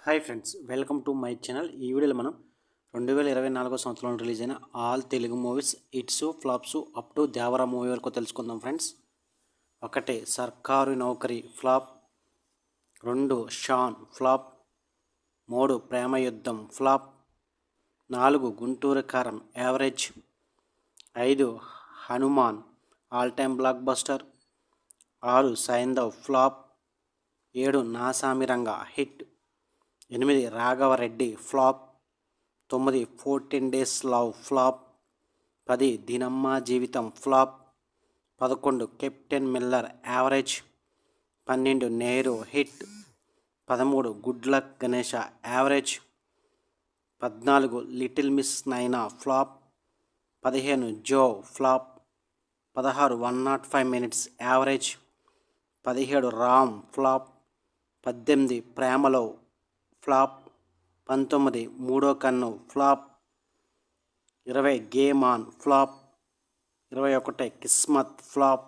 Hi friends, welcome to my channel. ఈ వీడియోలో మనం 2024 సంవత్సరంలో రిలీజ్ అయిన all Telugu movies hits flops up to Devara movie వరకు తెలుసుకుందాం friends. 1 Sarkaru Naukari flop, 2 Shaan flop, 3 Prema Yuddham flop, 4 Guntur Kaaram average, 5 Hanuman all time blockbuster, 6 Saindhav flop, 7 Naa Saami Ranga hit, 8 Raghava Reddy flop, 9 14 days love flop, 10 Dinamma Jeevitham flop, 11 Captain Miller average, 12 Nehru hit, 13 good luck Ganesha average, 14 little miss Naina flop, 15 Joe flop, 16 105 minutes average, 17 Ram flop, 18 ప్రేమలో flop, 19 మూడో కన్ను flop, 20 game on flop, 21 Kismat flop,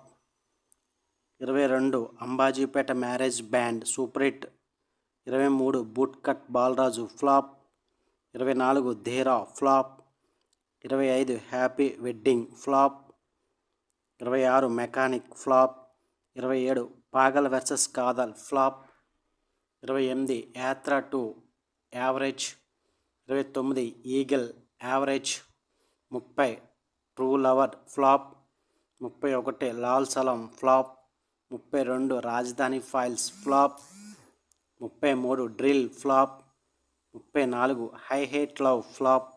22 Ambajipeta marriage band super hit, 23 boot cut Balaraju flop, 24 Dheera flop, 25 happy wedding flop, 26 mechanic flop, 27 Pagal versus Kadhal flop, 28 Yatra 2 average, 29 eagle average, 30 true lover flop, 31 Lal Salaam flop, 32 Rajadhani files flop, 33 drill flop, 34 hi hate love flop,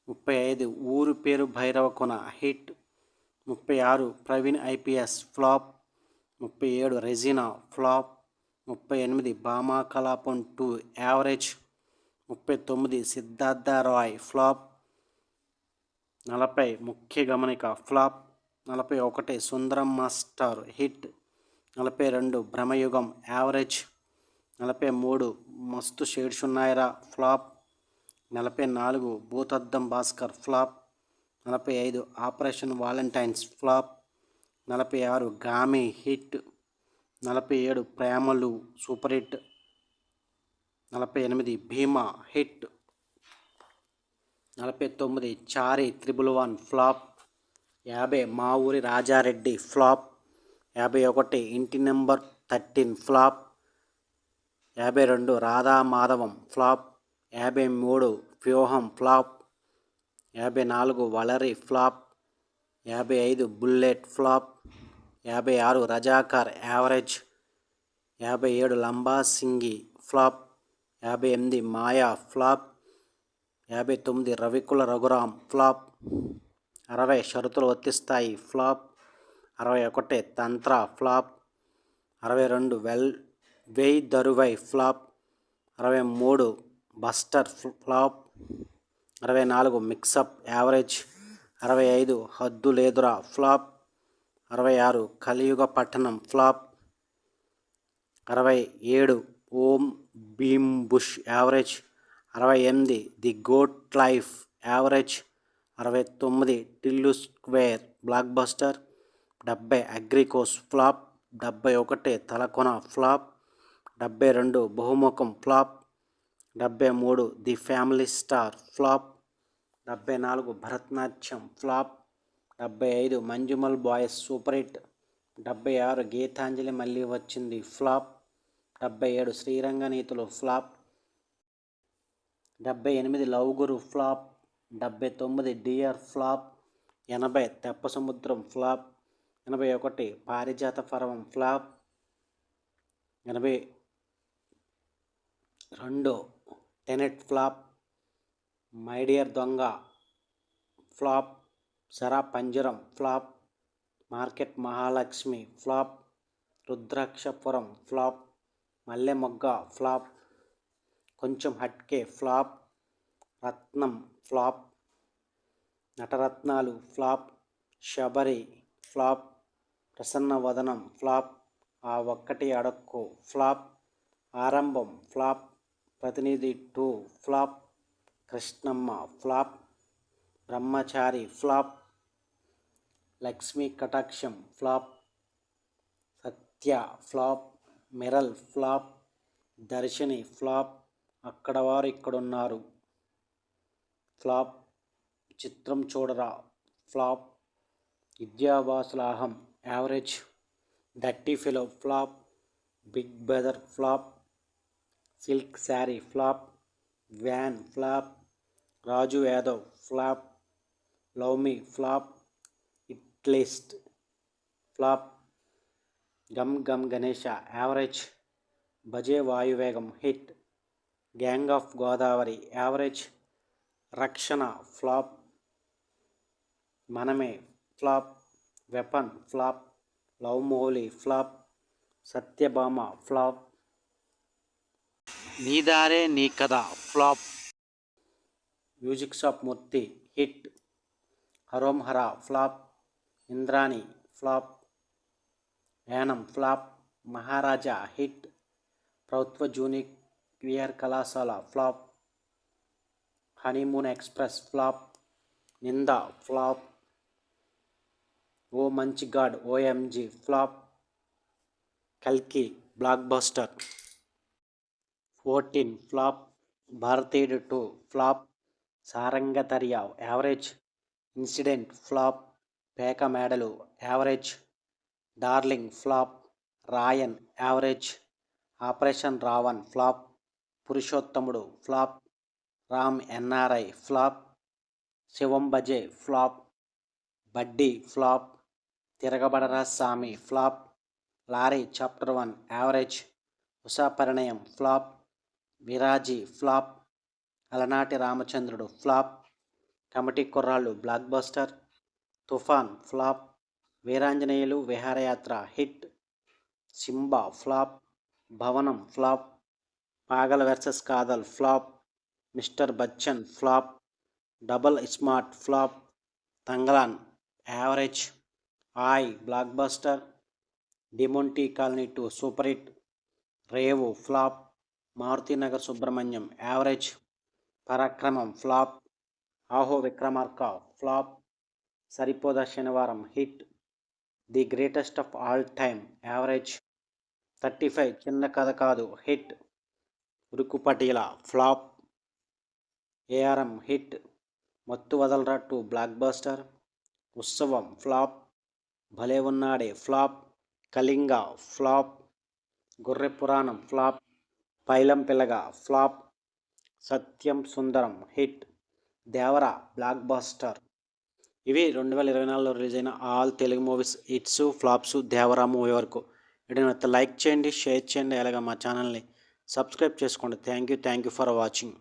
35 ఊరు పేరు Bhairavakona hit, 36 Praveen IPS flop, 37 Regina flop, 38 Bhama Kalapam 2 average, 39 Siddharth Roy flop, 40 ముఖ్య గమనిక flop, 41 Sundaram master hit, 42 Bramayugam average, 43 మస్తు shades ఉన్నాయిరా flop, 44 Bhoothaddam Bhaskar flop, 45 operation valentines flop, 46 Gaami hit, 47 Premalu super hit, 48 Bhimaa hit, 49 Chari 111 flop, 50 మా ఊరి Rajareddy flop, 51 ఇంటి number 13 flop, 52 Radha Madhavam flop, 53 Vyooham flop, 54 Valari flop, 55 bullet flop, 56 Razakar average, 57 Lambasingi flop, 58 Maya flop, 59 Ravikula Raghuram flop, 60 షరతులు వర్తిస్తాయి flop, 61 Tantra flop, 62 వెయ్ దరువై flop, 63 buster flop, 64 mix up average, 65 హద్దు లేదురా ఫ్లాప్, 66 కలియుగ పట్టణం flop, 67 Om Bheem bush average, 68 the goat life average, 69 Tillu square block buster, 70 అగ్రికోస్ flop, 71 Thalakona flop, 72 Bahumukham flop, 73 the family star flop, 74 Bharatanatyam flop, 75 Manjummel boys super hit, 76 Geethanjali మళ్ళీ వచ్చింది ఫ్లాప్, 77 శ్రీరంగ నీతులు flop, 78 love guru flop, 79 dear flop, 80 తెప్ప సముద్రం flop, 81 Parijatha Parvam flop, 82 tenet flop, my dear దొంగ flop, సరా పంజరం flop, market Mahalakshmi flop, Rudrakshapuram flop, మల్లె మొగ్గ ఫ్లాప్, కొంచెం హట్కే ఫ్లాప్, రత్నం flop, నటరత్నాలు flop, Sabari flop, Prasanna వదనం ఫ్లాప్, ఆ ఒక్కటి అడక్కు ఫ్లాప్, ఆరంభం flop, Prathinidhi 2 flop, Krishnamma flop, Brahmachari flop, Lakshmi Kataksham flop, Satya flop, Miral flop, Darshini flop, అక్కడ వారు ఇక్కడున్నారు ఫ్లాప్. చిత్రం చూడరా flop. Vidyavasulaham average. Dirty fellow flop. Big brother flop. Silk sari flop. Van flop. Raju Yadav flop. Love me flop. It list flop. గమ్ గమ్ గణేష యావరేజ్. భజే వాయువేగం hit. Gang of Godavari average. Rakshana flop. మనమే flop. Weapon flop. Love Mouli flop. Satyabhama flop. నీదారే నీ కథ flop. Music shop Murthy hit. Harom Hara flop. Indrani flop. Yanam flop. Maharaja hit. ప్రభుత్వ junior కళాశాల flop. Honeymoon express flop. Ninda flop. ఓ మంచి గాడ్ ఓఎంజీ ఫ్లాప్. కల్కి block buster. 14 flop. Bharateeyudu 2 flop. Sarangadhariya average. Incident flop. పేక మేడలు average. Darling flop. Raayan average. Operation Raavan flop. Purushothamudu flop. Ram NRI flop. Shivam Bhaje flop. Buddy flop. తిరగబడరా సామి flop. Lorry chapter 1 average. Usha పరిణయం flop. Viraaji flop. అలనాటి Ramachandrudu flop. Committee కుర్రాళ్ళు block buster. Toofan flop. Veeranjaneyulu విహారయాత్ర hit. Simbaa flop. Bhavanam flop. Pagal versus Kadhal flop. Mister Bachchan flop. Double smart flop. Thangalaan average. Aay block buster. Demonte colony 2 super hit. Revu flop. Maruthinagar Subramanyam average. Parakramam flop. ఆహో Vikramarka flop. సరిపోదా శనివారం hit. The greatest of all time average. 35 చిన్న కథ కాదు hit. ఉరుకు పటీల flop. ARM hit. మత్తు వదలరా 2 block buster. ఉత్సవం ఫ్లాప్. భలే ఉన్నాడే ఫ్లాప్. కళింగ ఫ్లాప్. గొర్రె పురాణం ఫ్లాప్. పైలం పిల్లగా ఫ్లాప్. సత్యం సుందరం హిట్. దేవర బ్లాక్ బస్టర్. ఇవి 2024లో రిలీజ్ అయిన all Telugu movies hits flops Devara movie వరకు. వీడియోని లైక్ చేయండి, షేర్ చేయండి, అలాగే మా ఛానల్ని సబ్స్క్రైబ్ చేసుకోండి. Thank you for watching.